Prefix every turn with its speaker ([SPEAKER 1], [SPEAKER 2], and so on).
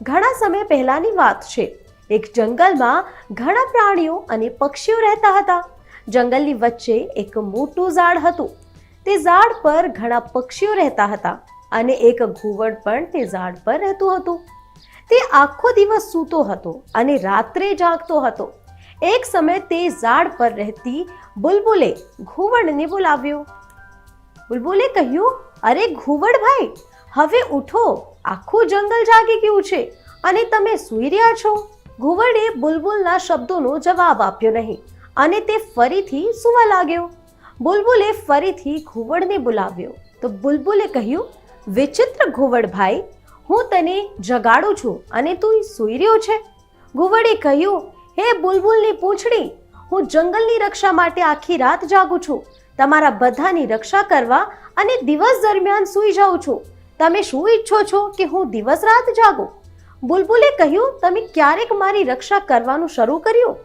[SPEAKER 1] ઘણા સમય પહેલાની વાત છે. એક જંગલમાં ઘણા પ્રાણીઓ અને પક્ષીઓ રહેતા હતા. જંગલની વચ્ચે એક મોટું ઝાડ હતું. તે ઝાડ પર ઘણા પક્ષીઓ રહેતા હતા અને એક ઘુવડ પણ તે ઝાડ પર રહેતું હતું. તે આખો દિવસ સૂતો હતો અને રાત્રે જાગતો હતો. એક સમયે તે ઝાડ પર રહેતી બુલબુલે ઘુવડને બોલાવ્યો. બુલબુલે કહ્યું, અરે ઘુવડ ભાઈ, હવે ઉઠો, આખું જંગલ જાગી ગયું છે અને તમે સૂઈ રહ્યા છો. ઘુવડે બુલબુલના શબ્દોનો જવાબ આપ્યો નહીં અને તે ફરીથી સૂવા લાગ્યો. બુલબુલે ફરીથી ઘુવડને બોલાવ્યો તો બુલબુલે કહ્યું, વિચિત્ર ઘુવડ ભાઈ, હું તને જગાડું છું અને તું સૂઈ રહ્યો છે. ઘુવડે કહ્યું, હે બુલબુલની પૂંછડી, હું જંગલની રક્ષા માટે આખી રાત જાગું છું. તમારા બધાની રક્ષા કરવા અને દિવસ દરમિયાન સૂઈ જાઉં છું. તમે શું ઈચ્છો છો કે હું દિવસ રાત જાગું? બુલબુલે કહ્યું, તમે ક્યારેક મારી રક્ષા કરવાનું શરૂ કર્યું?